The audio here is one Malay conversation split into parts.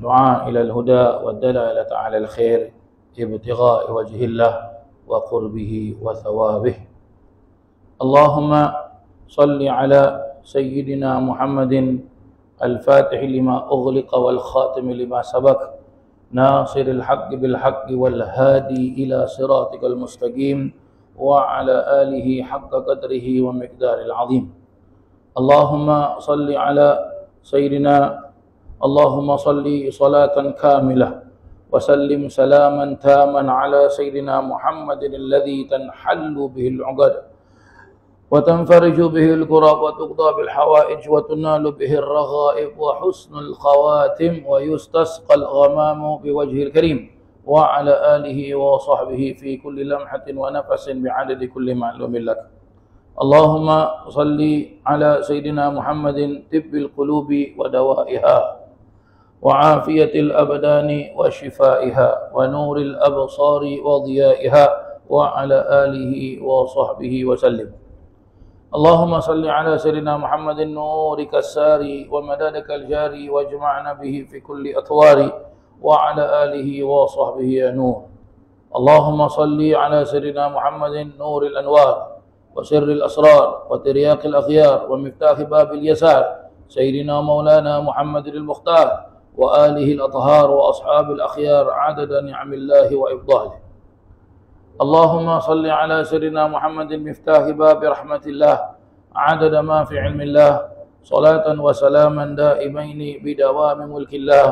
ودعاء إلى الهدى والدلالة على الخير ابتغاء وجه الله وقربه وثوابه. اللهم صل على سيدنا محمد الفاتح لما أغلق والخاتم لما سبق ناصر الحق بالحق والهادي إلى صراطك المستقيم وعلى آله حق قدره ومقدار العظيم. اللهم صل على سيدنا اللهم صل صلاة كاملة وسلم سلاما تاما على سيدنا محمد الذي تنحل به العقد وتنفرج به الكرب وتقضى بالحوائج وتنال به الرغائب وحسن الخواتم ويستسقى الغمام بوجه الكريم وعلى آله وصحبه في كل لمحة ونفس بعدد كل معلوم لك. اللهم صل على سيدنا محمد طب القلوب ودوائها وعافية الأبدان وشفائها ونور الأبصار وضيائها وعلى آله وصحبه وسلم. اللهم صل على سيدنا محمد نورك الساري ومدادك الجاري واجمعنا به في كل أطوار وعلى آله وصحبه يا نور. اللهم صل على سيدنا محمد نور الأنوار وسر الأسرار وترياق الأخيار ومفتاح باب اليسار سيدنا مولانا محمد المختار وآله الأطهار وأصحاب الأخيار عدد نعم الله وإفضاله. اللهم صل على سيدنا محمد مفتاح باب رحمة الله عدد ما في علم الله صلاة وسلاما دائمين بدوام ملك الله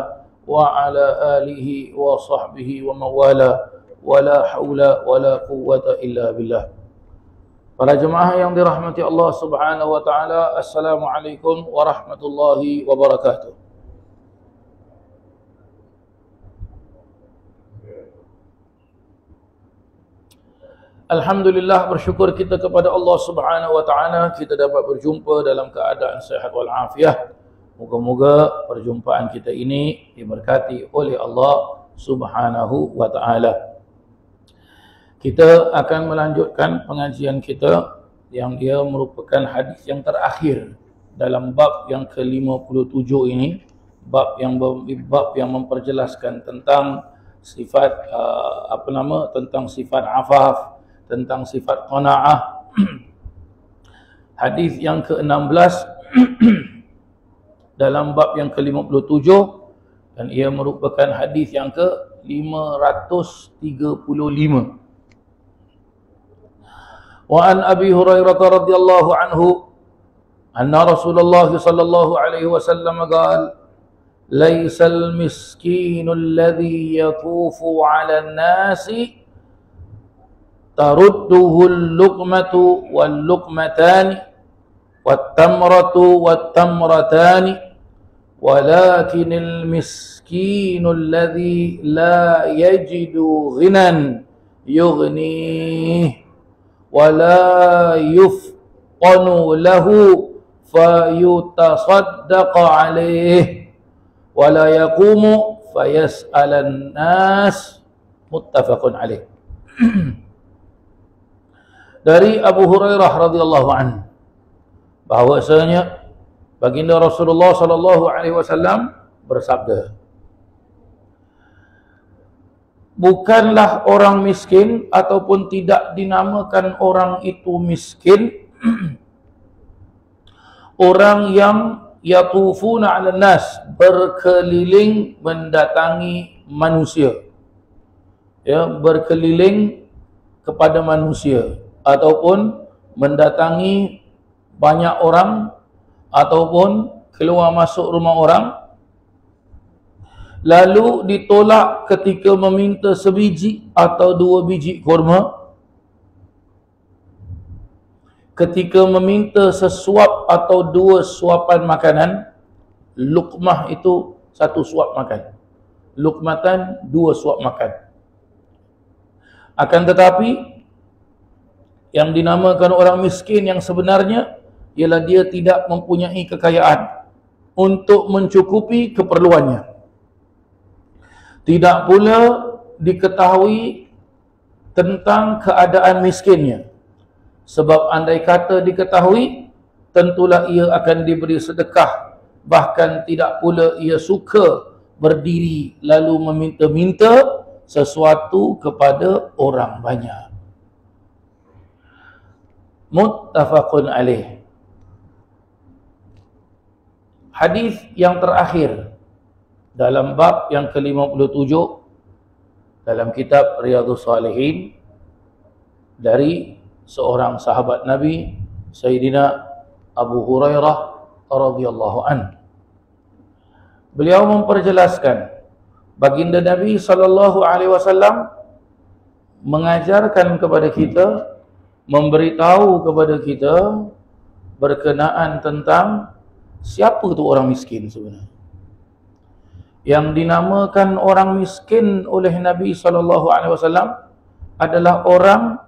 وعلى آله وصحبه ومن والاه ولا حول ولا قوة إلا بالله. Para jemaah yang dirahmati Allah Subhanahu wa taala, Assalamualaikum warahmatullahi wabarakatuh. Alhamdulillah, bersyukur kita kepada Allah Subhanahu wa taala kita dapat berjumpa dalam keadaan sehat wal afiah. Moga-moga perjumpaan kita ini diberkati oleh Allah Subhanahu wa taala. Kita akan melanjutkan pengajian kita yang dia merupakan hadis yang terakhir dalam bab yang ke-57 ini, bab yang memperjelaskan tentang sifat tentang sifat afaf, tentang sifat qanaah. Hadis yang ke-16 dalam bab yang ke-57 dan ia merupakan hadis yang ke-535. Wa an Abi Hurairah radhiyallahu anhu anna Rasulullah sallallahu alaihi wasallam qala laysal miskinu alladhi yatufu 'ala an-nasi tarudduhu al-luqmatu wal-luqmatani wat-tamratu wat-tamratani walakinal miskinu alladhi la yajidu ghinan yughnihi wala yufqanu lahu fayutasaddaqa alayhi wala yaqumu fayas'alan nas. Muttafaqun alaih. Dari Abu Hurairah radhiyallahu anhu bahwasanya baginda Rasulullah sallallahu alaihi wasallam bersabda, bukanlah orang miskin ataupun tidak dinamakan orang itu miskin orang yang yatufuna 'alan nas, berkeliling mendatangi manusia, ya, berkeliling kepada manusia ataupun mendatangi banyak orang ataupun keluar masuk rumah orang lalu ditolak ketika meminta sebiji atau 2 biji kurma, ketika meminta sesuap atau 2 suapan makanan. Luqmah itu 1 suap makan, luqmatan 2 suap makan. Akan tetapi yang dinamakan orang miskin yang sebenarnya ialah dia tidak mempunyai kekayaan untuk mencukupi keperluannya. Tidak pula diketahui tentang keadaan miskinnya. Sebab andai kata diketahui, tentulah ia akan diberi sedekah. Bahkan tidak pula ia suka berdiri lalu meminta-minta sesuatu kepada orang banyak. Muttafaqun alaih. Hadis yang terakhir dalam bab yang ke-57 dalam kitab Riyadhus Shalihin dari seorang sahabat Nabi Sayyidina Abu Hurairah radhiyallahu anhu. Beliau memperjelaskan baginda Nabi sallallahu alaihi wasallam mengajarkan kepada kita, memberitahu kepada kita berkenaan tentang siapa tu orang miskin sebenarnya. Yang dinamakan orang miskin oleh Nabi sallallahu alaihi wasallam adalah orang,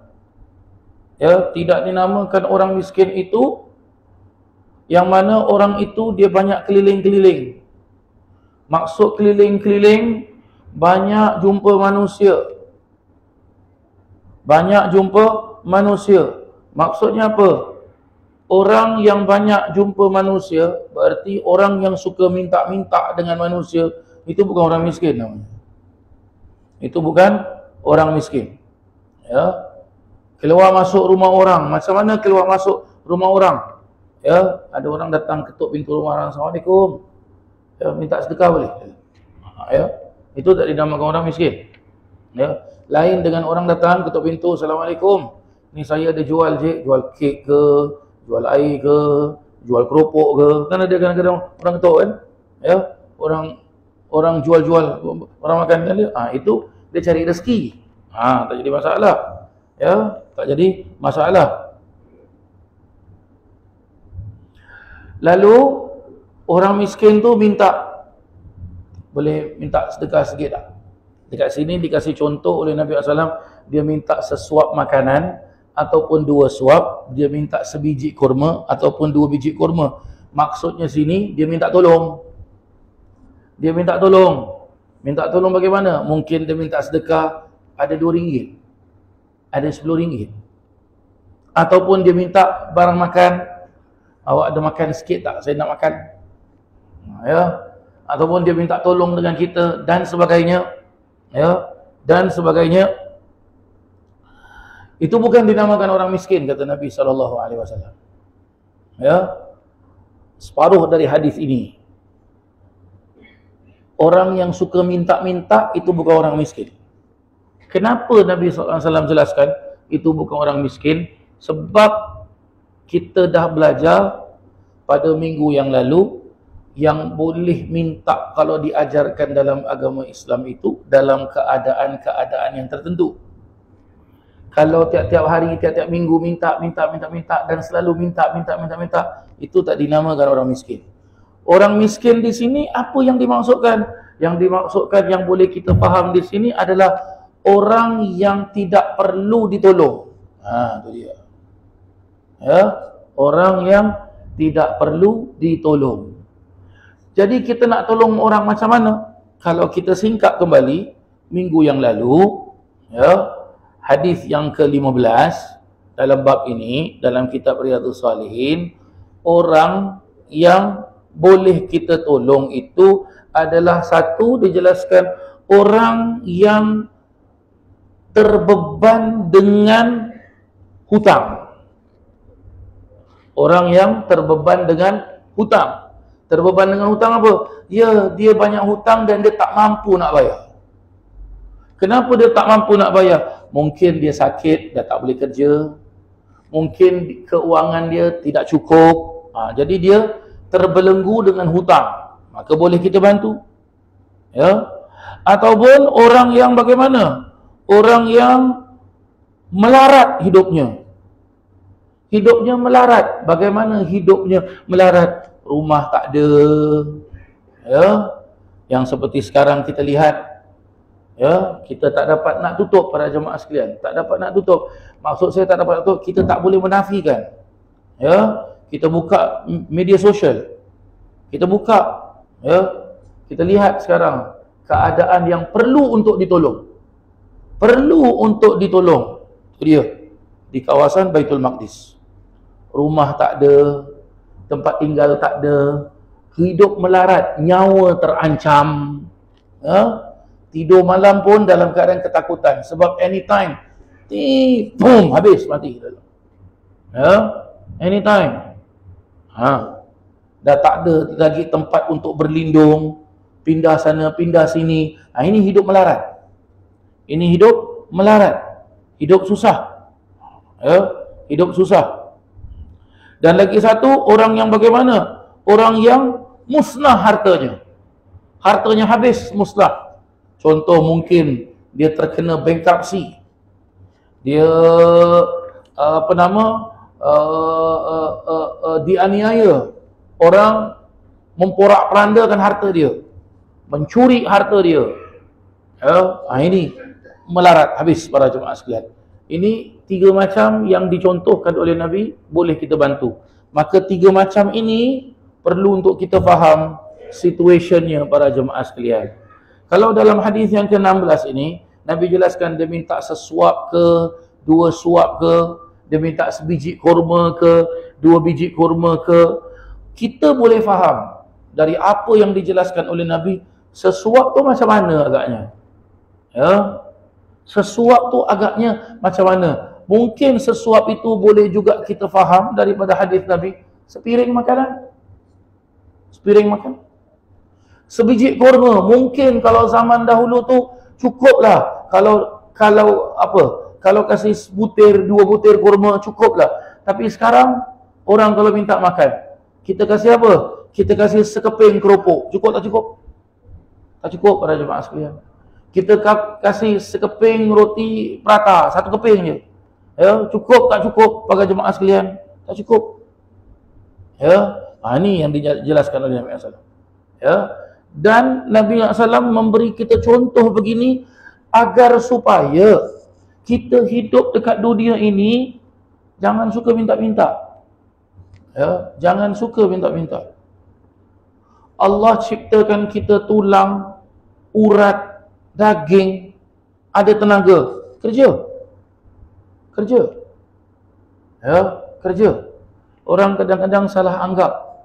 tidak dinamakan orang miskin itu yang mana orang itu dia banyak keliling-keliling. Maksud keliling-keliling, banyak jumpa manusia. Banyak jumpa manusia. Maksudnya apa? Orang yang banyak jumpa manusia, berarti orang yang suka minta-minta dengan manusia, itu bukan orang miskin namanya. Itu bukan orang miskin. Ya. Keluar masuk rumah orang. Macam mana keluar masuk rumah orang? Ya, ada orang datang ketuk pintu rumah orang, Assalamualaikum. Ya, minta sedekah boleh. Ya, itu tak dinamakan orang miskin. Ya, lain dengan orang datang ketuk pintu, Assalamualaikum. Ni saya ada jual je, jual kek ke, jual air ke, jual keropok ke. Kan ada kadang-kadang orang ketuk kan? Ya, orang jual-jual, orang makan kan dia. Itu dia cari rezeki. Tak jadi masalah. Ya, tak jadi masalah. Lalu orang miskin tu minta, boleh minta sedekah sikit tak? Dekat sini dikasih contoh oleh Nabi SAW, dia minta sesuap makanan ataupun 2 suap, dia minta sebiji kurma ataupun 2 biji kurma. Maksudnya sini dia minta tolong. Dia minta tolong. Minta tolong bagaimana? Mungkin dia minta sedekah ada RM2, ada RM10. Ataupun dia minta barang makan, awak ada makan sikit tak? Saya nak makan. Ya. Ataupun dia minta tolong dengan kita dan sebagainya. Ya, dan sebagainya. Itu bukan dinamakan orang miskin, kata Nabi SAW. Ya. Separuh dari hadis ini, orang yang suka minta-minta itu bukan orang miskin. Kenapa Nabi SAW jelaskan itu bukan orang miskin? Sebab kita dah belajar pada minggu yang lalu, yang boleh minta kalau diajarkan dalam agama Islam itu dalam keadaan-keadaan yang tertentu. Kalau tiap-tiap hari, tiap-tiap minggu minta dan selalu minta, itu tak dinamakan orang miskin. Orang miskin di sini apa yang dimaksudkan? Yang dimaksudkan, yang boleh kita faham di sini adalah orang yang tidak perlu ditolong. Itu dia. Ya, orang yang tidak perlu ditolong. Jadi kita nak tolong orang macam mana? Kalau kita singkat kembali minggu yang lalu, ya, hadis yang ke-15 dalam bab ini dalam kitab Riyadhus Shalihin, orang yang boleh kita tolong itu adalah satu, dijelaskan orang yang terbeban dengan hutang. Orang yang terbeban dengan hutang. Terbeban dengan hutang apa? Ya, dia banyak hutang dan dia tak mampu nak bayar. Kenapa dia tak mampu nak bayar? Mungkin dia sakit, dah tak boleh kerja. Mungkin keuangan dia tidak cukup. Jadi dia terbelenggu dengan hutang. Maka boleh kita bantu. Ya. Ataupun orang yang bagaimana? Orang yang melarat hidupnya. Hidupnya melarat. Bagaimana hidupnya melarat? Rumah tak ada. Ya. Yang seperti sekarang kita lihat, ya, kita tak dapat nak tutup para jemaah sekalian. Tak dapat nak tutup. Maksud saya tak dapat nak tutup, kita tak boleh menafikan. Ya, kita buka media sosial. Kita buka, ya. Kita lihat sekarang keadaan yang perlu untuk ditolong. Perlu untuk ditolong. Itu dia. Di kawasan Baitul Maqdis. Rumah tak ada, tempat tinggal tak ada, hidup melarat, nyawa terancam. Tidur malam pun dalam keadaan ketakutan. Sebab anytime, boom, habis, mati. Anytime. Dah tak ada lagi tempat untuk berlindung. Pindah sana, pindah sini. Ini hidup melarat. Ini hidup melarat. Hidup susah. Hidup susah. Dan lagi satu, orang yang bagaimana? Orang yang musnah hartanya. Hartanya habis, musnah. Contoh mungkin dia terkena bankruptcy. Dia dianiaya. Orang memporak-perandakan harta dia. Mencuri harta dia. Ini melarat, habis para jemaah sekalian. Ini 3 macam yang dicontohkan oleh Nabi, boleh kita bantu. Maka 3 macam ini perlu untuk kita faham situationnya para jemaah sekalian. Kalau dalam hadis yang ke-16 ini, Nabi jelaskan dia minta sesuap ke, 2 suap ke, dia minta sebiji kurma ke, 2 biji kurma ke. Kita boleh faham dari apa yang dijelaskan oleh Nabi, sesuap tu macam mana agaknya. Sesuap tu agaknya macam mana. Mungkin sesuap itu boleh juga kita faham daripada hadis Nabi, sepiring makanan. Sepiring makan. Sebiji kurma, mungkin kalau zaman dahulu tu cukuplah. Kalau kasih butir, 2 butir kurma cukuplah. Tapi sekarang orang kalau minta makan, kita kasih apa? Kita kasih sekeping keropok. Cukup tak cukup? Tak cukup para jemaah sekalian. Kita kasih sekeping roti prata, 1 keping je. Cukup tak cukup para jemaah sekalian? Tak cukup. Ini yang dijelaskan oleh Nabi SAW. Dan Nabi SAW memberi kita contoh begini agar supaya kita hidup dekat dunia ini jangan suka minta-minta. Jangan suka minta-minta. Allah ciptakan kita tulang, urat, daging, ada tenaga, kerja. Kerja. Orang kadang-kadang salah anggap,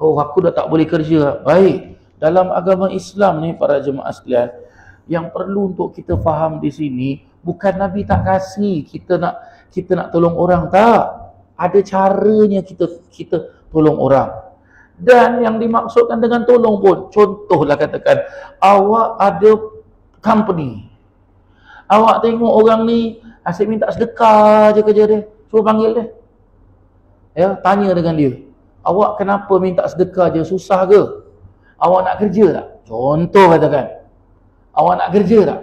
oh aku dah tak boleh kerja. Baik, dalam agama Islam ni para jemaah sekalian, yang perlu untuk kita faham di sini, bukan Nabi tak kasih kita nak tolong orang, tak. Ada caranya kita tolong orang. Dan yang dimaksudkan dengan tolong pun, contohlah katakan awak ada company, awak tengok orang ni asyik minta sedekah je kerja dia, suruh panggil dia, tanya dengan dia, awak kenapa minta sedekah je, susah ke? Awak nak kerja tak? Contoh katakan, awak nak kerja tak?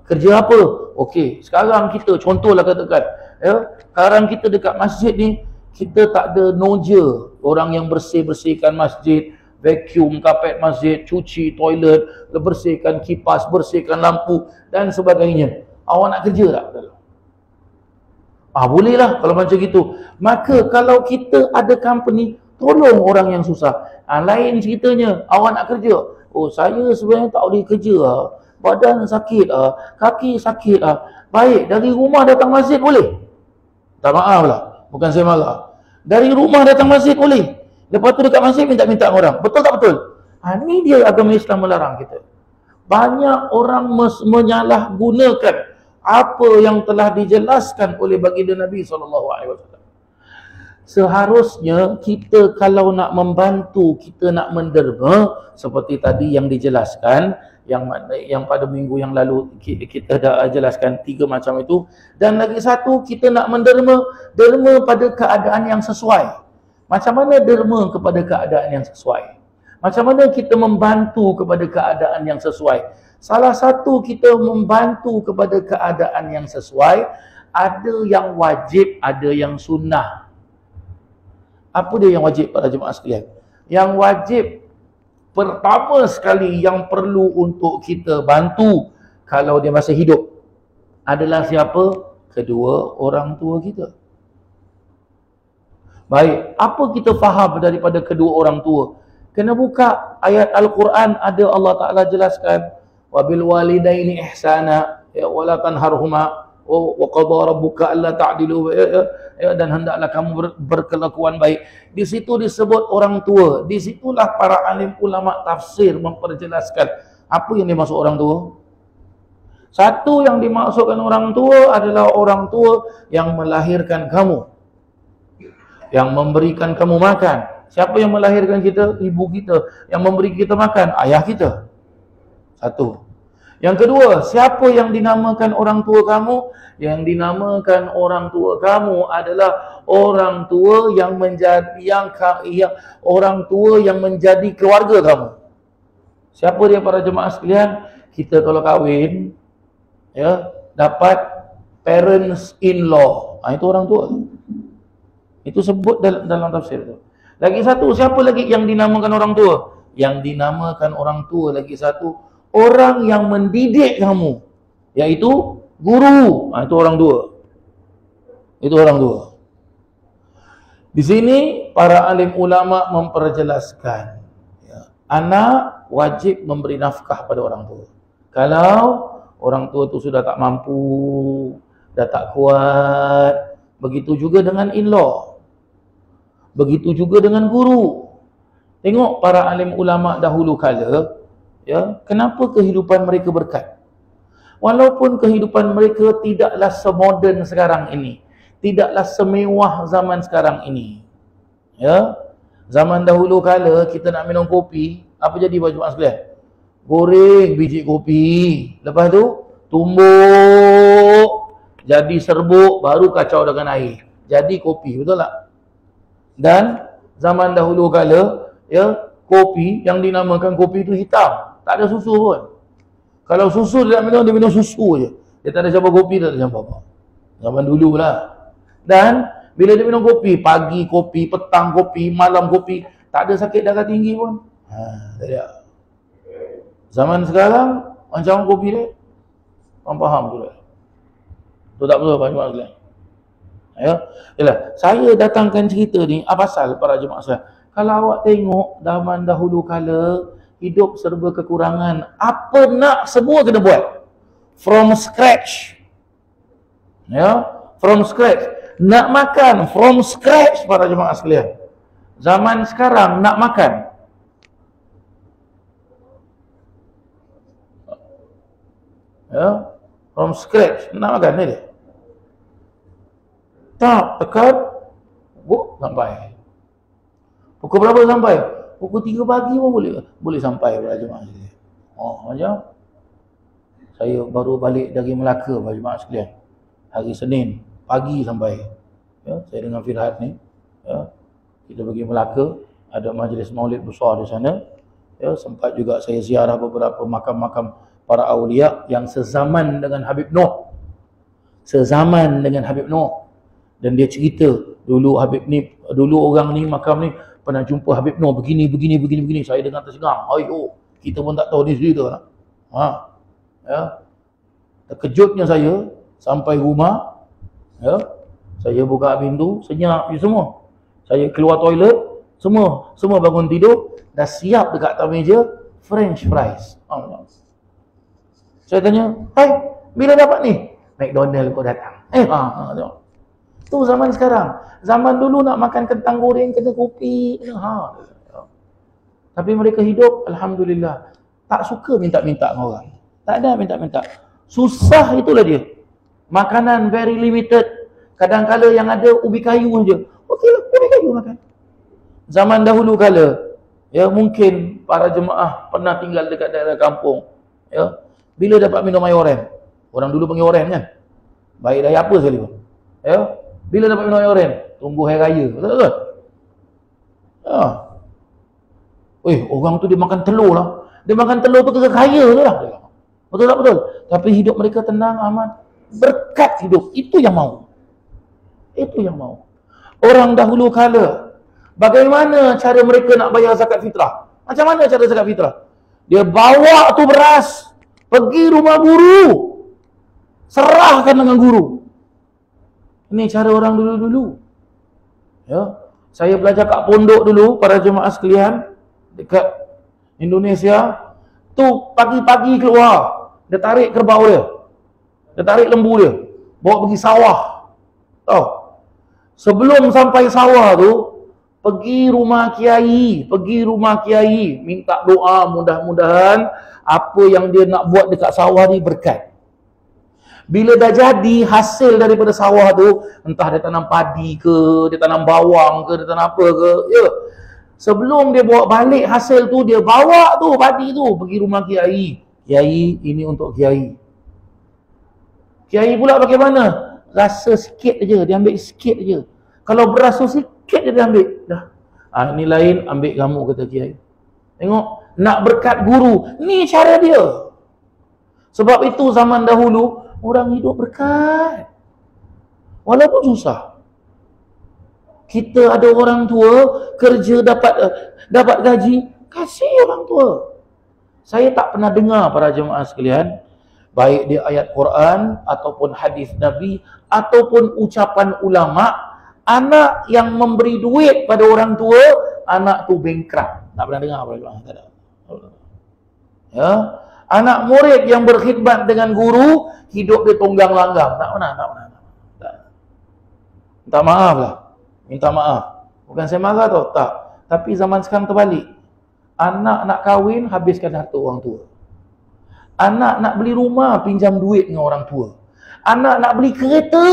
Kerja apa? Okey, sekarang kita contohlah katakan, sekarang kita dekat masjid ni, kita tak ada noja, orang yang bersihkan masjid, vacuum kapet masjid, cuci toilet, bersihkan kipas, bersihkan lampu dan sebagainya. Awak nak kerja tak? Bolehlah kalau macam gitu. Maka kalau kita ada company, tolong orang yang susah. Lain ceritanya, awak nak kerja. Oh, saya sebenarnya tak boleh kerja. Badan sakit, kaki sakit. Baik, dari rumah datang masjid boleh? Tak, maaf lah, bukan saya marah. Dari rumah datang masjid boleh. Lepas tu dekat masjid minta-minta orang. Betul tak betul? Ini dia agama Islam melarang kita. Banyak orang menyalahgunakan apa yang telah dijelaskan oleh baginda Nabi SAW. Seharusnya kita kalau nak membantu, kita nak menderma, seperti tadi yang dijelaskan, yang pada minggu yang lalu kita dah jelaskan 3 macam itu. Dan lagi satu, kita nak derma pada keadaan yang sesuai. Macam mana derma kepada keadaan yang sesuai? Macam mana kita membantu kepada keadaan yang sesuai? Salah satu, kita membantu kepada keadaan yang sesuai, ada yang wajib, ada yang sunnah. Apa dia yang wajib para jemaah sekalian? Yang wajib pertama sekali yang perlu untuk kita bantu kalau dia masih hidup adalah siapa? Kedua orang tua kita. Baik, apa kita faham daripada kedua orang tua? Kena buka ayat Al-Quran, ada Allah Ta'ala jelaskan, wabil walidaini ihsana, wala tanharhuma, Oh, wa qadha rabbuka alla ta'dilu dan hendaklah kamu berkelakuan baik. Di situ disebut orang tua. Di situlah para alim ulama tafsir memperjelaskan apa yang dimaksud orang tua. Satu yang dimaksudkan orang tua adalah orang tua yang melahirkan kamu, yang memberikan kamu makan. Siapa yang melahirkan kita? Ibu kita. Yang memberi kita makan? Ayah kita. Satu. Yang kedua, siapa yang dinamakan orang tua kamu? Yang dinamakan orang tua kamu adalah orang tua yang menjadi orang tua yang menjadi keluarga kamu. Siapa dia para jemaah sekalian? Kita kalau kahwin, ya, dapat parents in law. Itu orang tua. Itu sebut dalam tafsir itu. Lagi satu, siapa lagi yang dinamakan orang tua? Yang dinamakan orang tua lagi satu, orang yang mendidik kamu, yaitu guru. Itu orang tua. Itu orang tua. Di sini para alim ulama memperjelaskan, ya, anak wajib memberi nafkah pada orang tua. Kalau orang tua itu sudah tak mampu, dah tak kuat, begitu juga dengan in-law, begitu juga dengan guru. Tengok para alim ulama dahulu kala, ya, kenapa kehidupan mereka berkat? Walaupun kehidupan mereka tidaklah semoden sekarang ini, tidaklah semewah zaman sekarang ini, ya. Zaman dahulu kala kita nak minum kopi, apa jadi baju mak sekalian? Goreng biji kopi, lepas tu tumbuk jadi serbuk, baru kacau dengan air, jadi kopi, betul tak? Dan zaman dahulu kala, ya, kopi yang dinamakan kopi itu hitam, tak ada susu pun. Kalau susu dia nak minum, dia minum susu je. Dia tak ada campur kopi, tak ada campur apa. Zaman dulu lah. Dan bila dia minum kopi, pagi kopi, petang kopi, malam kopi, tak ada sakit darah tinggi pun. Tak ada. Zaman sekarang, macam kopi dia, orang faham tu lah. Betul tak betul Pak Jemaah sekalian? Ya. Yalah, saya datangkan cerita ni apa pasal para jemaah sekalian? Kalau awak tengok zaman dahulu kala, hidup serba kekurangan, apa nak semua kena buat from scratch. Ya, from scratch. Nak makan from scratch para jemaah sekalian. Zaman sekarang nak makan, ya, from scratch, nak makan ni dia. Tak, tekan, sampai. Pukul berapa sampai? Pukul 3 pagi pun boleh sampai para jemaah sekalian. Macam saya baru balik dari Melaka para jemaah sekalian. Hari Senin pagi sampai. Ya, saya dengan Firhat ni, ya, kita pergi Melaka, ada majlis maulid besar di sana. Ya, sempat juga saya ziarah beberapa makam-makam para awliya yang sezaman dengan Habib Noh. Sezaman dengan Habib Noh. Dan dia cerita, dulu Habib ni, dulu orang ni, makam ni pernah jumpa Habib Noh begini. Saya dengar tersengang. Ayo, kita pun tak tahu ni cerita. Ya. Terkejutnya saya sampai rumah, ya. Saya buka pintu, senyap je semua. Saya keluar toilet, semua bangun tidur, dah siap dekat atas meja French fries. Saya tanya, "Hai, bila dapat ni?" "McDonald kau datang." Tengok. Tu zaman sekarang. Zaman dulu nak makan kentang goreng kena kopi. Tapi mereka hidup alhamdulillah, tak suka minta-minta dengan orang. Tak ada minta-minta. Susah itulah dia. Makanan very limited. Kadang-kala yang ada ubi kayu saja. Okeylah, ubi kayu makan. Zaman dahulu kala, ya, mungkin para jemaah pernah tinggal dekat daerah kampung, ya. Bila dapat minum air oren, orang dulu panggil oren kan, baik dari apa sekali pun, ya. Bila dapat minum air oren, tunggu hari raya, betul-betul? Ya. Orang tu dia makan telur lah. Dia makan telur tu kaya tu lah. Betul tak betul? Tapi hidup mereka tenang, aman. Berkat hidup. Itu yang mau. Itu yang mau. Orang dahulu kala, bagaimana cara mereka nak bayar zakat fitrah? Macam mana cara zakat fitrah? Dia bawa tu beras, pergi rumah guru, serahkan dengan guru. Ini cara orang dulu-dulu. Ya, saya belajar kat pondok dulu, para jemaah sekalian, dekat Indonesia, tu pagi-pagi keluar, dia tarik kerbau dia, dia tarik lembu dia, bawa pergi sawah. Tahu? Sebelum sampai sawah tu, pergi rumah kiai, minta doa, mudah-mudahan apa yang dia nak buat dekat sawah ni berkat. Bila dah jadi hasil daripada sawah tu, entah dia tanam padi ke, dia tanam bawang ke, dia tanam apa ke, ya. Sebelum dia bawa balik hasil tu, dia bawa tu padi tu pergi rumah kiai. Kiai, ini untuk kiai. Kiai pula bagaimana? Rasa sikit aja, dia ambil sikit aja. Kalau berasa sikit dia ambil. Dah. Ini lain, ambil kamu, kata kiai. Tengok, nak berkat guru. Ni cara dia. Sebab itu zaman dahulu, orang hidup berkat. Walaupun susah. Kita ada orang tua, kerja dapat gaji, kasih orang tua. Saya tak pernah dengar para jemaah sekalian, baik dia ayat Quran, ataupun hadis Nabi, ataupun ucapan ulama, anak yang memberi duit pada orang tua, anak tu bankrupt. Tak pernah dengar para jemaah? Tak ada. Ya? Anak murid yang berkhidmat dengan guru, hidup dia tunggang langgang. Tak pernah. Minta maaf lah. Minta maaf. Bukan saya marah tau. Tak. Tapi zaman sekarang terbalik. Anak nak kahwin, habiskan harta orang tua. Anak nak beli rumah, pinjam duit dengan orang tua. Anak nak beli kereta,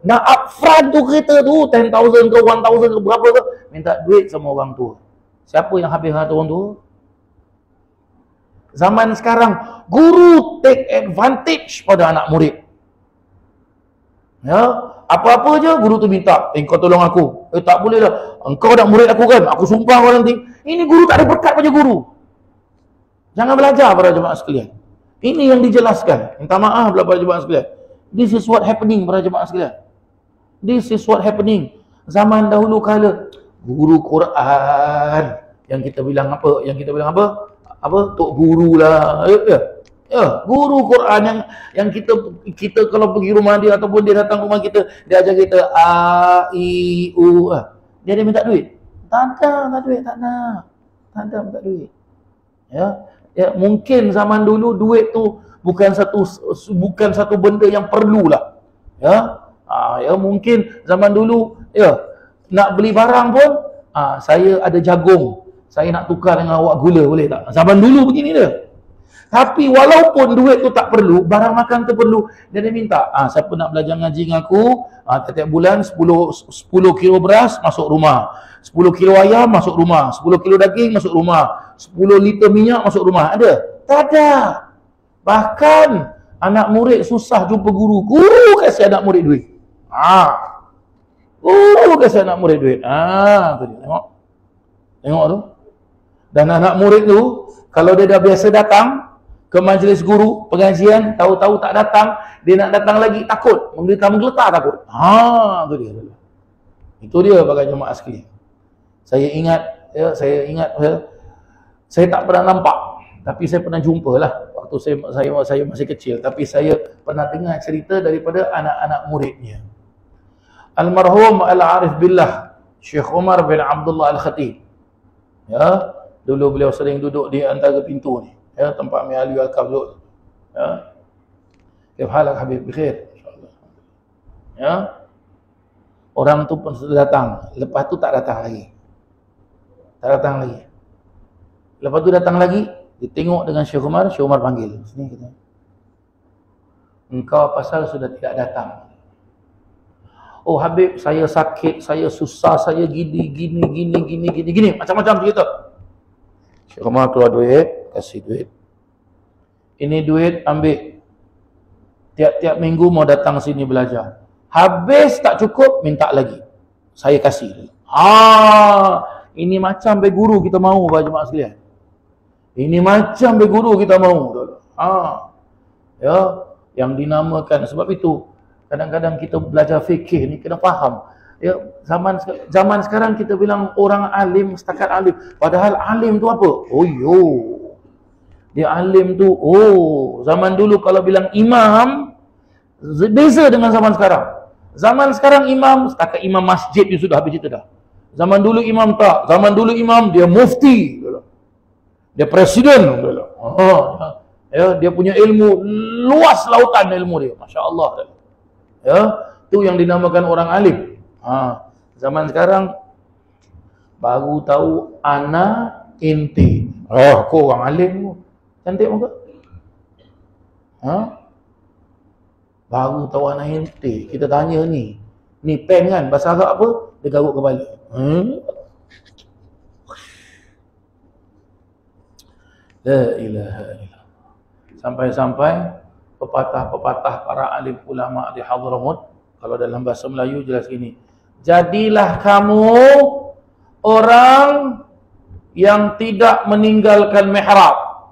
nak upfront tu kereta tu, 10,000 ke 1,000 ke berapa ke, minta duit sama orang tua. Siapa yang habis harta orang tua? Zaman sekarang, guru take advantage pada anak murid. Ya, apa-apa je guru tu minta, kau tolong aku. Tak boleh dah. Engkau nak murid aku kan? Aku sumpah kau nanti. Ini guru tak ada berkat pada guru. Jangan belajar para jemaah sekalian. Ini yang dijelaskan. Minta maaf pula para jemaah sekalian. This is what happening para jemaah sekalian. This is what happening. Zaman dahulu kala guru Quran yang kita bilang apa? Apa? Tok guru lah. Ya, guru Quran yang kita kalau pergi rumah dia ataupun dia datang rumah kita, dia ajar kita A I U. Dia minta duit. Tak ada minta duit. Ya, mungkin zaman dulu duit tu bukan satu benda yang perlulah. Ya, mungkin zaman dulu nak beli barang pun saya ada jagung, saya nak tukar dengan awak gula, boleh tak? Zaman dulu begini dia. Tapi walaupun duit tu tak perlu, barang makan tu perlu, dia minta, siapa nak belajar ngaji dengan aku, setiap bulan 10 kilo beras masuk rumah, 10 kilo ayam masuk rumah, 10 kilo daging masuk rumah, 10 liter minyak masuk rumah. Ada? Tak ada. Bahkan anak murid susah jumpa guru. Guru kasih anak murid duit. Guru kasih anak murid duit. Tu dia. Tengok tu. Dan anak murid tu, kalau dia dah biasa datang ke majlis guru, pengajian, tahu-tahu tak datang, dia nak datang lagi, takut. Menggeletar takut. Tu dia. Itu dia bagi jemaah sekalian. Saya ingat, saya tak pernah nampak, tapi saya pernah jumpa lah waktu saya masih kecil. Tapi saya pernah dengar cerita daripada anak-anak muridnya. Almarhum Al-Arif Billah Syekh Umar bin Abdullah Al-Khatib. Ya, dulu beliau sering duduk di antara pintu ni, tempat Mi'ali Al-Kabzul. Kif halak Habib, bikhair insya-Allah. Orang tu pun sudah datang, lepas tu tak datang lagi. Lepas tu datang lagi, dia tengok dengan Syekh Umar panggil. Sini kita. Engkau pasal sudah tidak datang. Oh Habib, saya sakit, saya susah, saya gini, macam-macam cerita. Syekh Umar keluar duit, kasih duit. Ini duit ambil. Tiap-tiap minggu mau datang sini belajar. Habis tak cukup, minta lagi. Saya kasih. Ini macam be guru kita mahu bagi jemaah sekalian. Ini macam be guru kita mahu. Ya, yang dinamakan, sebab itu kadang-kadang kita belajar fikih ni kena faham. Ya, zaman sekarang kita bilang orang alim, setakat alim. Padahal alim tu apa? Dia alim tu, zaman dulu kalau bilang imam, beza dengan zaman sekarang. Zaman sekarang imam, setakat imam masjid dia sudah habis cerita dah. Zaman dulu imam tak. Zaman dulu imam dia mufti. Dia presiden. Ya, dia punya ilmu, luas lautan ilmu dia. Masya Allah. Ya, tu yang dinamakan orang alim. Zaman sekarang baru tahu ana inti. Oh, kau orang alim tu. Cantik muka. Baru tahu ana inti. Kita tanya ni pen kan, bahasa Arab apa? Dia garuk kepala. La ilaha illallah. Sampai-sampai pepatah-pepatah para alim ulama di Hadramut, kalau dalam bahasa Melayu jelas gini, jadilah kamu orang yang tidak meninggalkan mihrab.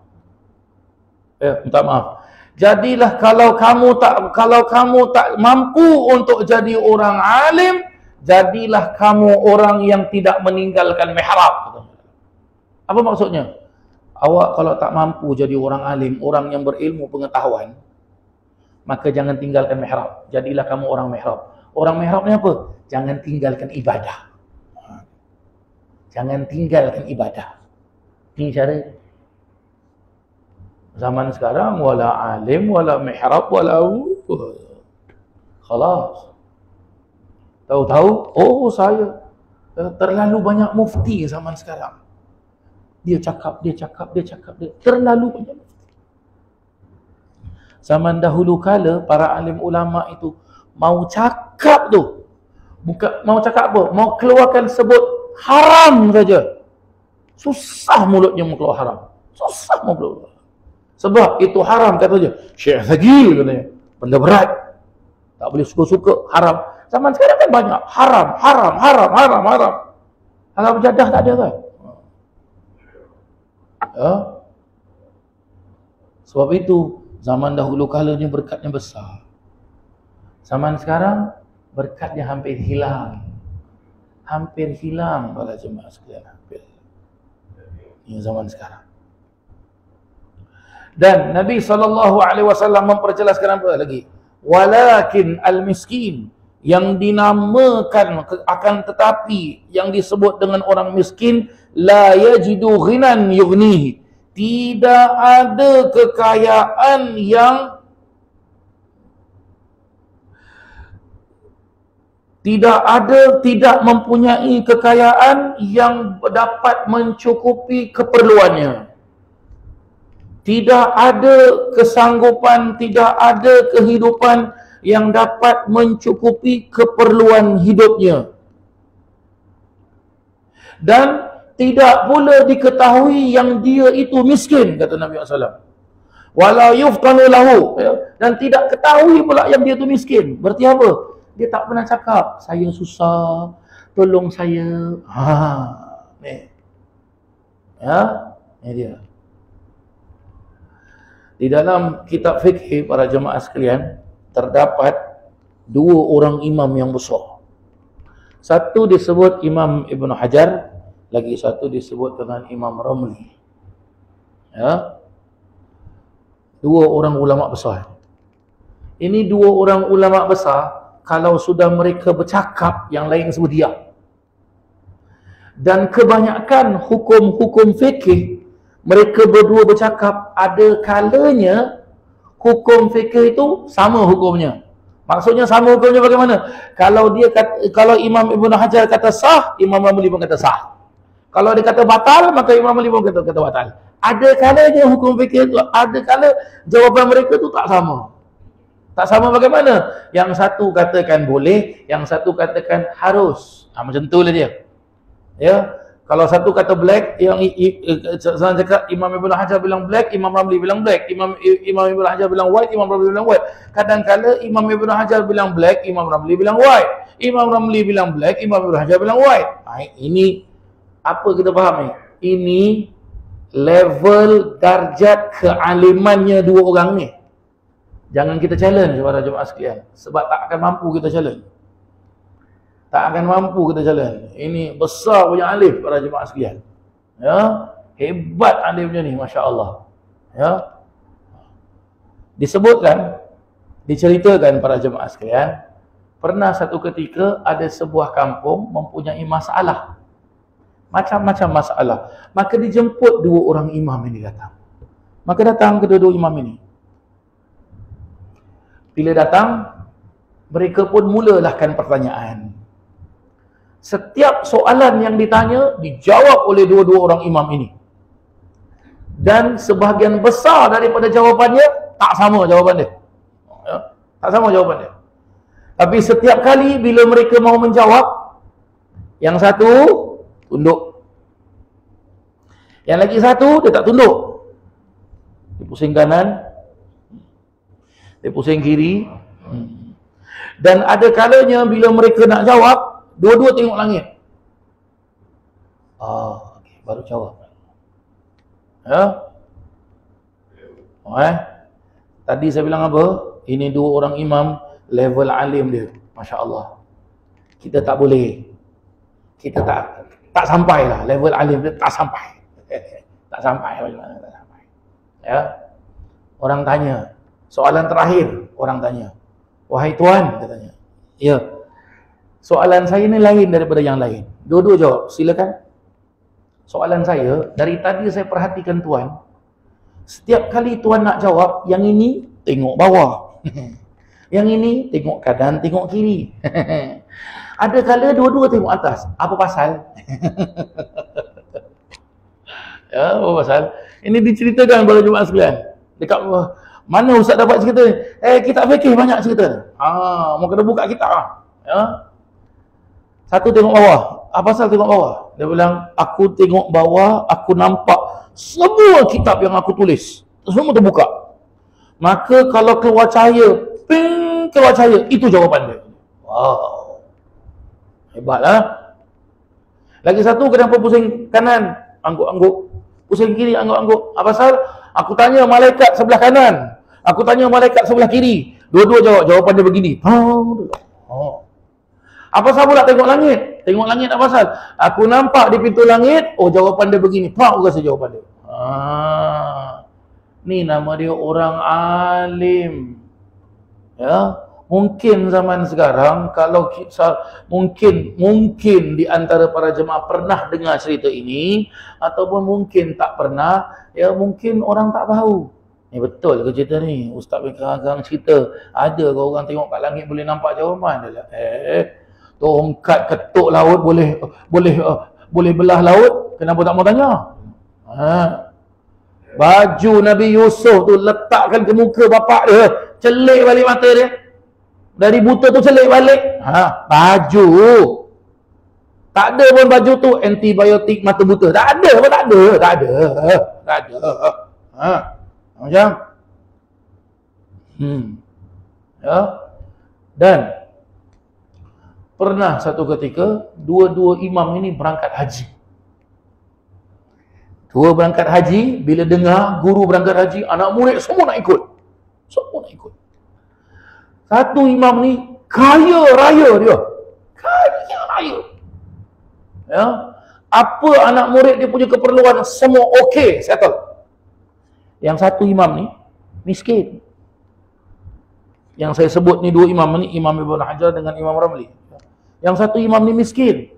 Minta maaf. Jadilah kalau kamu tak mampu untuk jadi orang alim, jadilah kamu orang yang tidak meninggalkan mihrab. Apa maksudnya? Awak kalau tak mampu jadi orang alim, orang yang berilmu pengetahuan, maka jangan tinggalkan mihrab. Jadilah kamu orang mihrab. Orang mihrab ni apa? Jangan tinggalkan ibadah. Jangan tinggalkan ibadah. Ini cara. Zaman sekarang wala alim, wala mihrab, wala khalas. Tahu-tahu, oh saya terlalu banyak mufti zaman sekarang. Dia cakap. Terlalu banyak. Zaman dahulu kala, para alim ulama itu mau cakap tu. Bukan mau cakap apa? Mau keluarkan sebut haram saja. Susah mulutnya mau keluar haram. Susah mau keluar. Sebab itu haram katanya. Syekh Thaqil katanya. Benda berat. Tak boleh suka-suka haram. Zaman sekarang kan banyak. Haram. Haram jadah tak ada kan? Sebab itu zaman dahulu kalanya berkatnya besar. Zaman sekarang berkatnya hampir hilang. Hampir hilang para jemaah sekalian. Hampir. Ini zaman sekarang. Dan Nabi SAW memperjelaskan apa lagi? Walakin al-miskin, yang dinamakan akan tetapi yang disebut dengan orang miskin, la yajidu ghinan yughnihi, tidak ada kekayaan yang tidak mempunyai kekayaan yang dapat mencukupi keperluannya. Tidak ada kesanggupan, tidak ada kehidupan yang dapat mencukupi keperluan hidupnya. Dan tidak pula diketahui yang dia itu miskin, kata Nabi SAW. Wala yuftanu lahu, dan tidak ketahui pula yang dia itu miskin. Berarti apa? Dia tak pernah cakap, saya susah, tolong saya. Ni. Ni dia. Di dalam kitab fikih para jemaah sekalian, terdapat dua orang imam yang besar. Satu disebut Imam Ibn Hajar, lagi satu disebut dengan Imam Ramli. Dua orang ulama besar. Ini dua orang ulama besar, kalau sudah mereka bercakap, yang lain semua diam. Dan kebanyakan hukum-hukum fikih, mereka berdua bercakap, ada kalanya hukum fikih itu sama hukumnya. Maksudnya sama hukumnya bagaimana? Kalau Imam Ibn Hajar kata sah, Imam Ramli pun kata sah. Kalau dia kata batal, maka Imam Ramli pun kata batal. Ada kalanya hukum fikih itu, ada kala jawapan mereka itu tak sama. Tak sama bagaimana? Yang satu katakan boleh, yang satu katakan harus. Macam tu lah dia. Ya. Kalau satu kata black, yang saya cakap Imam Ibn Hajar bilang black, Imam Ramli bilang black, Imam Ibn Hajar bilang white, Imam Ramli bilang white. Kadang-kala Imam Ibn Hajar bilang black, Imam Ramli bilang white. Imam Ramli bilang black, Imam Ibn Hajar bilang white. Ini apa kita faham ni? Ini level darjat kealimannya dua orang ni. Jangan kita challenge kepada jemaah sekalian, sebab tak akan mampu kita challenge. Tak akan mampu kita jalan. Ini besar punya alif para jemaah sekalian. Ya, hebat alifnya ni, masya-Allah. Ya. Diceritakan para jemaah sekalian, pernah satu ketika ada sebuah kampung mempunyai masalah. Macam-macam masalah. Maka dijemput dua orang imam ini datang. Maka datang kedua-dua imam ini. Bila datang, mereka pun mulakan pertanyaan. Setiap soalan yang ditanya dijawab oleh dua-dua orang imam ini. Dan sebahagian besar daripada jawapannya tak sama jawapan dia. Ya, tak sama jawapan dia. Tapi setiap kali bila mereka mau menjawab, yang satu tunduk. Yang lagi satu dia tak tunduk. Dia pusing kanan, dia pusing kiri. Dan ada kalanya bila mereka nak jawab, dua-dua tengok langit. Okay, baru jawab. Ya. Tadi saya bilang apa? Ini dua orang imam, level alim dia. Masya Allah. Kita tak boleh. Kita tak sampai lah. Level alim dia tak sampai. Tak sampai. Tak sampai. Ya. Orang tanya. Soalan terakhir. Orang tanya. Wahai Tuan, katanya. Ya. Soalan saya ni lain daripada yang lain. Dua-dua jawab. Silakan. Soalan saya, dari tadi saya perhatikan Tuan. Setiap kali Tuan nak jawab, yang ini tengok bawah. Yang ini tengok kanan, tengok kiri. Ada kala dua-dua tengok atas. Apa pasal? Ya, apa pasal? Ini diceritakan pada Jumaat sekalian. Dekat mana Ustaz dapat cerita ni? Kitab fikih banyak cerita. Mau kena buka kitab. Ya. Satu tengok bawah. Apa pasal tengok bawah? Dia bilang, aku tengok bawah, aku nampak semua kitab yang aku tulis. Semua terbuka. Maka kalau keluar cahaya, ping, keluar cahaya, itu jawapan dia. Wow. Hebatlah. Lagi satu, kenapa pusing kanan? Angguk-angguk. Pusing kiri, angguk-angguk. Apa pasal? Aku tanya malaikat sebelah kanan. Aku tanya malaikat sebelah kiri. Dua-dua jawab. Jawapan dia begini. Apa pasal pula tengok langit? Tengok langit apa pasal? Aku nampak di pintu langit. Jawapan dia begini. Pak rasa jawapan dia. Ni nama dia orang alim. Ya. Mungkin zaman sekarang, kalau mungkin di antara para jemaah pernah dengar cerita ini, ataupun mungkin tak pernah, ya mungkin orang tak tahu. Ni betul ke cerita ni? Ustaz bin Karang cerita, ada ke orang tengok kat langit boleh nampak jawapan? Dia tongkat ketuk laut boleh belah laut, kenapa tak mau tanya? Baju Nabi Yusuf tu letakkan ke muka bapak dia, celik balik mata dia. Dari buta tu celik balik. Baju. Tak ada pun baju tu antibiotik mata buta. Tak ada pun, tak ada. Macam ya. Dan pernah satu ketika dua-dua imam ini berangkat haji. Dua berangkat haji, bila dengar guru berangkat haji, anak murid semua nak ikut. Semua nak ikut. Satu imam ni kaya raya dia. Kaya raya. Ya. Apa anak murid dia punya keperluan semua okey, settle. Yang satu imam ni miskin. Yang saya sebut ni dua imam ni, Imam Ibn Hajar dengan Imam Ramli. Yang satu imam ni miskin.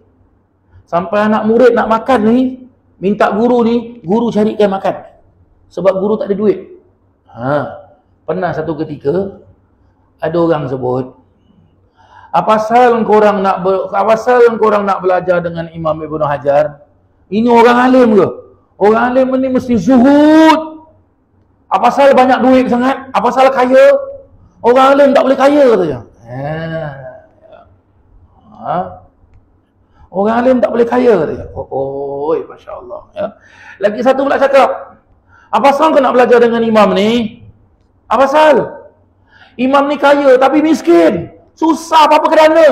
Sampai anak murid nak makan ni, minta guru ni, guru carikan makan. Sebab guru tak ada duit. Pernah satu ketika ada orang sebut, apa pasal korang nak belajar dengan Imam Ibn Hajar? Ini orang alim ke? Orang alim ni mesti zuhud. Apa pasal banyak duit sangat? Apa pasal kaya? Orang alim tak boleh kaya katanya. Orang alim tak boleh kaya katanya. Masya Allah. Ya. Lagi satu pula cakap, apa pasal kau nak belajar dengan imam ni? Apa pasal? Imam ni kaya tapi miskin. Susah apa-apa kerana.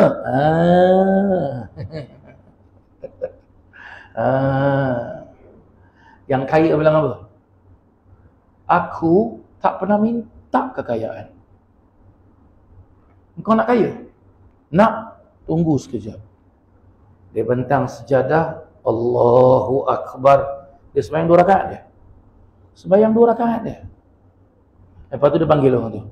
Yang kaya bilang apa? Aku tak pernah minta kekayaan. Kau nak kaya? Nak? Tunggu sekejap. Dia bentang sejadah, Allahu Akbar. Dia sembahyang 2 rakaat dia. Sembahyang 2 rakaat dia. Lepas tu dia panggil orang tu.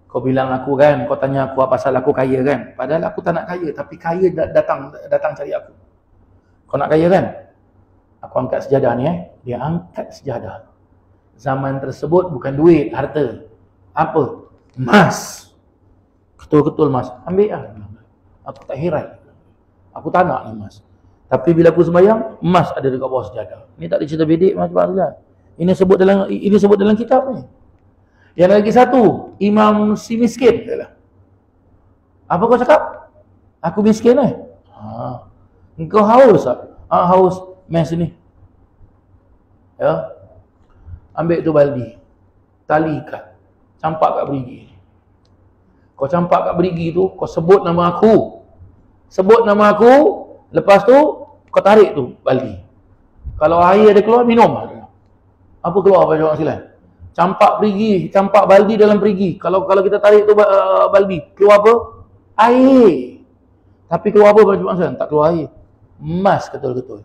Kau bilang aku kan, kau tanya aku apa pasal aku kaya kan? Padahal aku tak nak kaya, tapi kaya datang cari aku. Kau nak kaya kan? Aku angkat sejadah ni Dia angkat sejadah. Zaman tersebut bukan duit, harta. Apa? Emas. Ketul-ketul mas, ambil lah. Aku tak heran. Aku tak nak ni mas. Tapi bila aku sembahyang, emas ada dekat bawah sejadah. Ini tak dicerita bedik macam mana. Ini sebut dalam kitab ni. Yang lagi satu, imam si miskin. Apa kau cakap? Aku miskin Engkau haus tak? Haus. Mes ni. Ya. Ambil tu baldi. Tali ikat. Campak kat berigi. Kau campak kat berigi tu, kau sebut nama aku. Sebut nama aku, lepas tu kau tarik tu baldi. Kalau air ada keluar, minum. Apa keluar apa jawab silam? Campak perigi, campak baldi dalam perigi. Kalau kita tarik tu baldi, keluar apa? Air. Tapi keluar apa jawab silam? Tak keluar air. Emas ketul-ketul.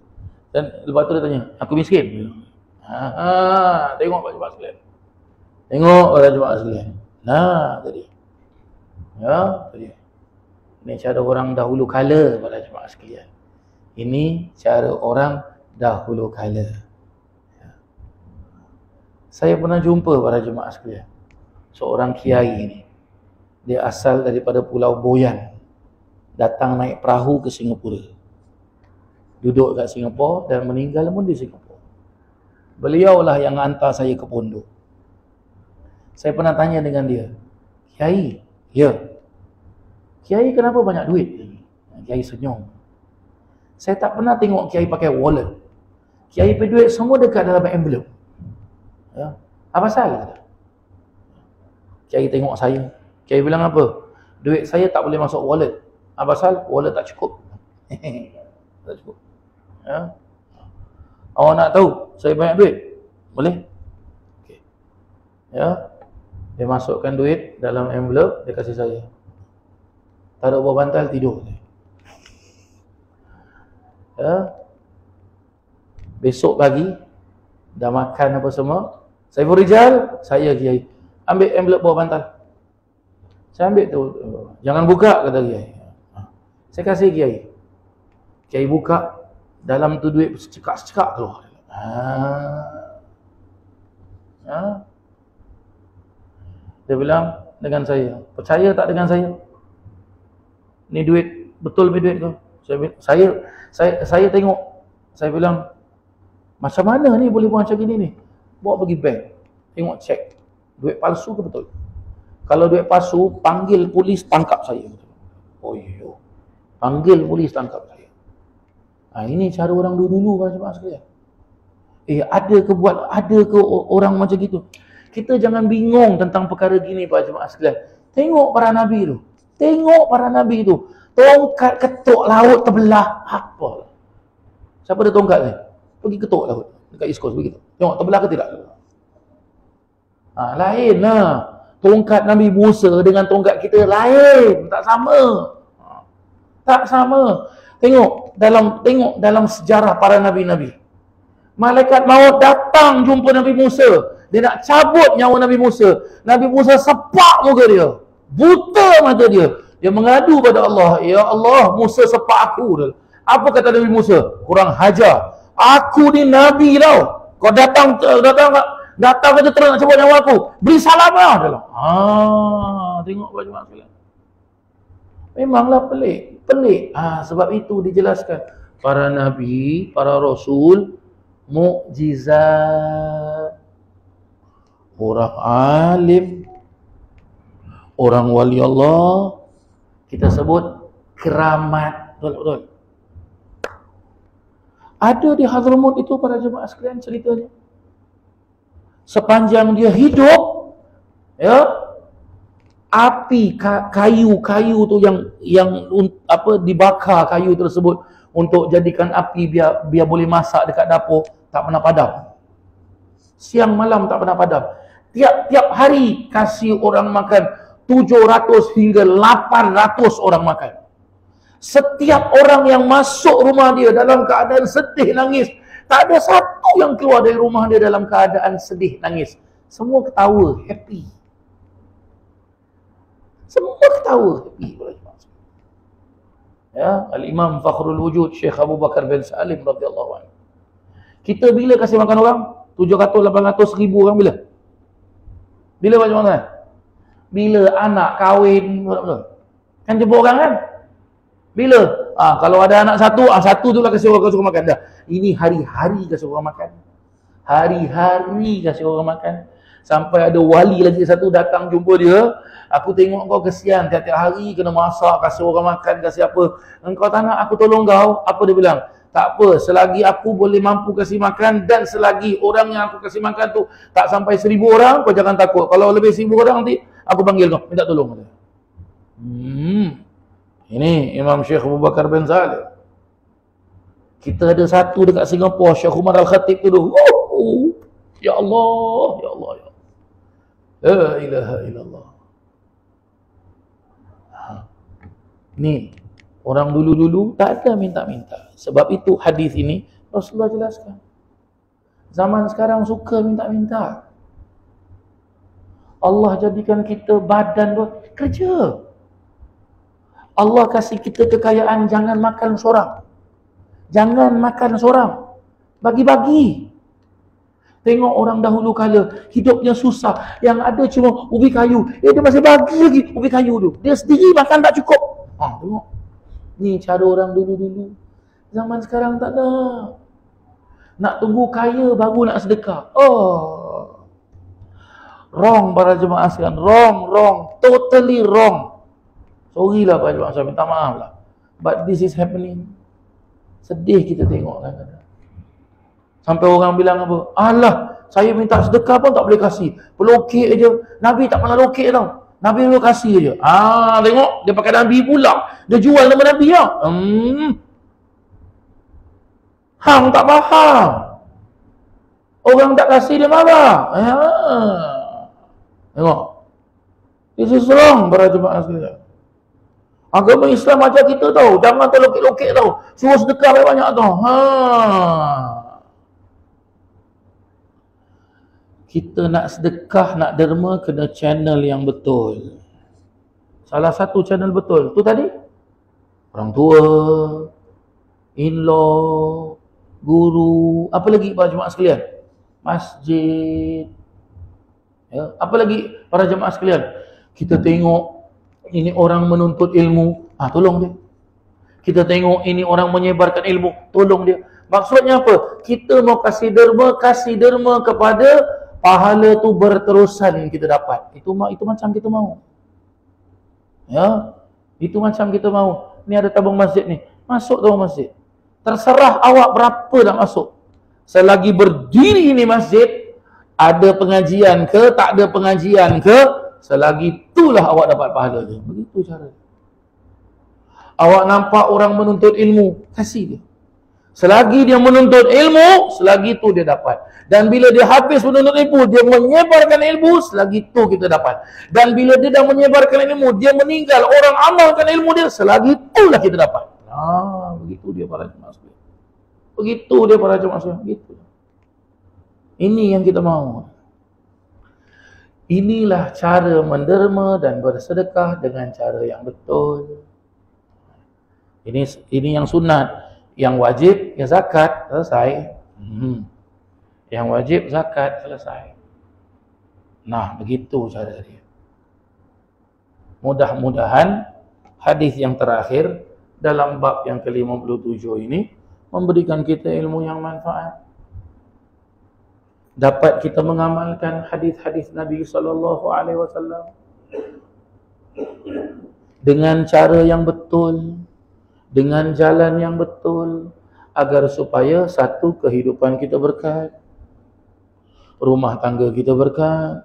Dan lepas tu dia tanya, aku miskin. Tengok jawab silam. Tengok jawab silam. Nah, tadi. Ya, tadi. Ini cara orang dahulu kala pada jemaah sekalian. Ini cara orang dahulu kala. Ya. Saya pernah jumpa para jemaah sekalian. Seorang kiai ini. Dia asal daripada Pulau Boyan. Datang naik perahu ke Singapura. Duduk kat Singapura dan meninggal pun di Singapura. Beliaulah yang hantar saya ke pondok. Saya pernah tanya dengan dia. Kiai, ya. Kiai kenapa banyak duit? Kiai senyum. Saya tak pernah tengok Kiai pakai wallet. Kiai punya duit semua dekat dalam envelope. Ya. Apa salah? Kiai tengok saya. Kiai bilang apa? Duit saya tak boleh masuk wallet. Apa salah? Wallet tak cukup. Tak cukup. Ya. Awak nak tahu saya banyak duit? Boleh? Okay. Ya. Dia masukkan duit dalam envelope, dia kasih saya. Taruh bawah bantal, tidur. Ya. Besok pagi dah makan apa semua. Saiful Rijal, saya Kiai. Ambil envelope bawah bantal. Saya ambil tu. Jangan buka, kata Kiai. Saya kasih Kiai. Kiai buka, dalam tu duit secekak-secekak keluar. Dia bilang dengan saya, percaya tak dengan saya? Ni duit, betul ni duit kau? Saya tengok. Saya bilang, macam mana ni boleh buat macam gini ni? Bawa pergi bank. Tengok cek. Duit palsu ke betul? Kalau duit palsu, panggil polis tangkap saya. Oh iya. Panggil polis tangkap saya. Ini cara orang dulu-dulu macam sekalian. Ada ke orang macam gitu? Kita jangan bingung tentang perkara gini Pak Jemaah sekalian. Tengok para nabi tu. Tengok para nabi tu. Tongkat ketuk laut terbelah. Apa? Siapa ada tongkat ni? Pergi ketuk laut. Dekat East Coast begitu. Tengok terbelah ke tidak? Lain lah. Tongkat Nabi Musa dengan tongkat kita lain. Tak sama. Tak sama. Tengok dalam sejarah para nabi-nabi. Malaikat maut datang jumpa Nabi Musa. Dia nak cabut nyawa Nabi Musa. Nabi Musa sepak muka dia. Buta mata dia. Dia mengadu pada Allah. Ya Allah, Musa sepak aku. Apa kata Nabi Musa? Kurang hajar. Aku ni Nabi tau. Kau datang kata terus nak cabut nyawa aku. Beri salam lah. Tengok baju sekalian. Memanglah pelik. Sebab itu dijelaskan. Para Nabi, para Rasul, mukjizat. Orang alim, orang wali Allah, kita sebut keramat. Betul. Ada di Hadramut itu para jemaah sekalian ceritanya. Sepanjang dia hidup, ya, api kayu tu yang dibakar kayu tersebut untuk jadikan api biar boleh masak dekat dapur, tak pernah padam. Siang malam tak pernah padam. Tiap hari kasih orang makan 700 hingga 800 orang makan. Setiap orang yang masuk rumah dia dalam keadaan sedih nangis, tak ada satu yang keluar dari rumah dia dalam keadaan sedih nangis. Semua ketawa, happy. Semua ketawa, happy. Ya, Al-Imam Fakhrul Wujud Syekh Abu Bakar bin Salim radhiyallahu anhu. Kita bila kasih makan orang? 700, 800, 1000 orang bila? Bila macam mana? Bila anak kahwin, betul? Kan jumpa orang kan? Bila? Kalau ada anak satu, satu tu lah kasih orang suruh makan dah. Ini hari-hari kasih orang makan. Hari-hari kasih orang makan. Sampai ada wali lagi satu datang jumpa dia. Aku tengok kau kesian, tiap-tiap hari kena masak, kasih orang makan, kasih apa. Engkau tak nak aku tolong kau. Apa dia bilang? Tak apa, selagi aku boleh mampu kasih makan dan selagi orang yang aku kasih makan tu tak sampai 1000 orang, kau jangan takut. Kalau lebih 1000 orang nanti aku panggil kau, minta tolong. Ini Imam Syekh Abu Bakar bin Saleh. Kita ada satu dekat Singapura, Syekh Umar Al-Khatib tu. Ya Allah, ya Allah, ya Allah. La ilaha illallah. Ni orang dulu-dulu tak ada minta-minta. Sebab itu hadis ini Rasulullah jelaskan. Zaman sekarang suka minta-minta. Allah jadikan kita badan buat kerja. Allah kasih kita kekayaan, jangan makan seorang. Jangan makan seorang. Bagi-bagi. Tengok orang dahulu kala, hidupnya susah. Yang ada cuma ubi kayu. Dia masih bagi lagi ubi kayu tu. Dia sendiri makan tak cukup. Tengok. Ni cara orang dulu-dulu. Zaman sekarang tak ada. Nak tunggu kaya baru nak sedekah. Wrong para jemaah sekalian. Wrong. Totally wrong. Sorry lah para jemaah sekalian. Minta maaf lah. But this is happening. Sedih kita tengok kan. Sampai orang bilang apa? Alah, saya minta sedekah pun tak boleh kasih. Pelukik je. Nabi tak pernah lokek tau. Nabi dulu kasih je. Tengok. Dia pakai Nabi pula. Dia jual nama Nabi lah. Hang tak faham. Orang tak kasih dia marah. Tengok. This is wrong para jemaah sekalian. Agama Islam ajar kita tau. Jangan terlokek-lokek tau. Suruh sedekah banyak-banyak tau. Kita nak sedekah, nak derma, kena channel yang betul. Salah satu channel betul tu tadi, orang tua, in-law, guru, apa lagi para jemaah sekalian? Masjid. Ya, apa lagi para jemaah sekalian? Kita tengok ini orang menuntut ilmu, tolong dia. Kita tengok ini orang menyebarkan ilmu, tolong dia. Maksudnya apa? Kita mau kasih derma kepada pahala tu berterusan kita dapat. Itu macam kita mau. Ya. Itu macam kita mau. Ni ada tabung masjid ni. Masuk tabung masjid. Terserah awak berapa nak masuk. Selagi berdiri ni masjid, ada pengajian ke, tak ada pengajian ke, selagi itulah awak dapat pahala dia. Begitu cara. Awak nampak orang menuntut ilmu, kasih dia. Selagi dia menuntut ilmu, selagi itu dia dapat. Dan bila dia habis menuntut ilmu, dia menyebarkan ilmu, selagi itu kita dapat. Dan bila dia dah menyebarkan ilmu, dia meninggal, orang amalkan ilmu dia, selagi itulah kita dapat. Begitu dia para jemaah sekalian. Begitu dia para jemaah sekalian. Begitu. Ini yang kita mahu. Inilah cara menderma dan bersedekah dengan cara yang betul. Ini yang sunat. Yang wajib, ya zakat, selesai. Yang wajib, zakat, selesai. Nah, begitu cara dia. Mudah-mudahan hadis yang terakhir dalam bab yang ke-57 ini memberikan kita ilmu yang manfaat. Dapat kita mengamalkan hadis-hadis Nabi SAW dengan cara yang betul, dengan jalan yang betul, agar supaya satu, kehidupan kita berkat, rumah tangga kita berkat,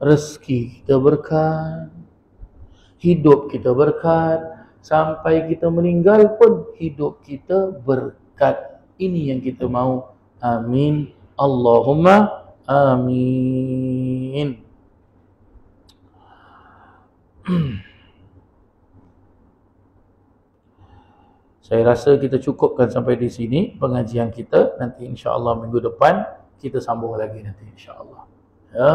rezeki kita berkat, hidup kita berkat, sampai kita meninggal pun hidup kita berkat. Ini yang kita mahu. Amin. Allahumma amin. Saya rasa kita cukupkan sampai di sini pengajian kita. Nanti insya-Allah minggu depan kita sambung lagi nanti insya-Allah. Ya.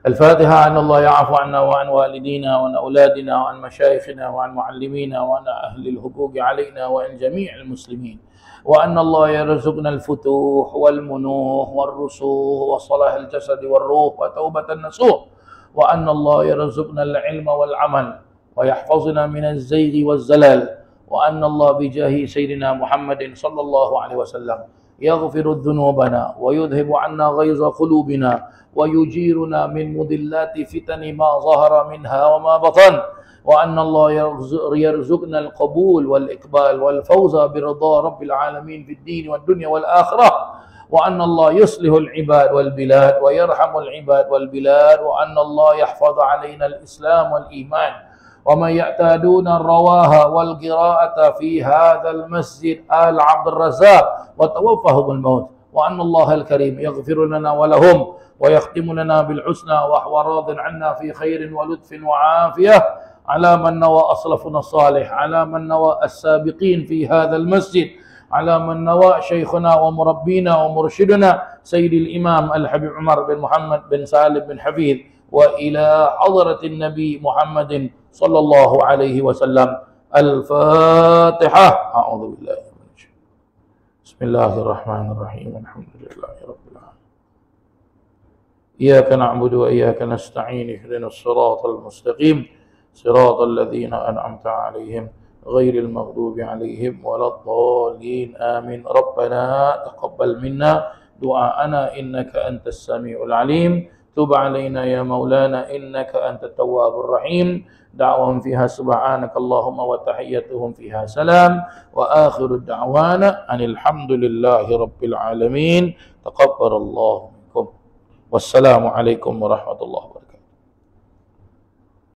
Al-Fatihah. An Allah ya'fu anna wa an walidina wa an auladina wa an masyayikhina wa an muallimina wa an ahli al-huquq 'alaina wa an jami'il muslimin. Wa anna Allah yarzuqna al-futuh wal munuh wal rusuh wa salah al-jasad wal ruh wa taubatan nasuh. وأن الله يرزقنا العلم والعمل ويحفظنا من الزيغ والزلال، وأن الله بجاه سيدنا محمد صلى الله عليه وسلم يغفر ذنوبنا ويذهب عنا غيظ قلوبنا ويجيرنا من مضلات فتن ما ظهر منها وما بطن، وأن الله يرزقنا القبول والإقبال والفوز برضا رب العالمين في الدين والدنيا والآخرة، وأن الله يصلح العباد والبلاد ويرحم العباد والبلاد، وأن الله يحفظ علينا الإسلام والإيمان. ومن يعتادون الرواها والقراءة في هذا المسجد آل عبد الرزاق وتوفهم الموت، وأن الله الكريم يغفر لنا ولهم ويختم لنا بالحسنى وهو راض عنا في خير ولطف وعافية، على من نوى أسلفنا الصالح، على من نوى السابقين في هذا المسجد، على من نوى شيخنا ومربينا ومرشدنا سيد الإمام الحبيب عمر بن محمد بن سالم بن حفيظ، وإلى حضرة النبي محمد صلى الله عليه وسلم. الفاتحة. أعوذ بالله من الشيطان. بسم الله الرحمن الرحيم. الحمد لله رب العالمين. إياك نعبد وإياك نستعين. اهدنا الصراط المستقيم صراط الذين أنعمت عليهم غير المغضوب عليهم ولا الضالين. آمين. ربنا تقبل منا دعاءنا إنك أنت السميع العليم. تب علينا يا مولانا إنك أنت التواب الرحيم. دعوهم فيها سبحانك اللهم وتحيتهم فيها سلام، وآخر الدعوانا أن الحمد لله رب العالمين. تقبل الله منكم، والسلام عليكم ورحمة الله وبركاته.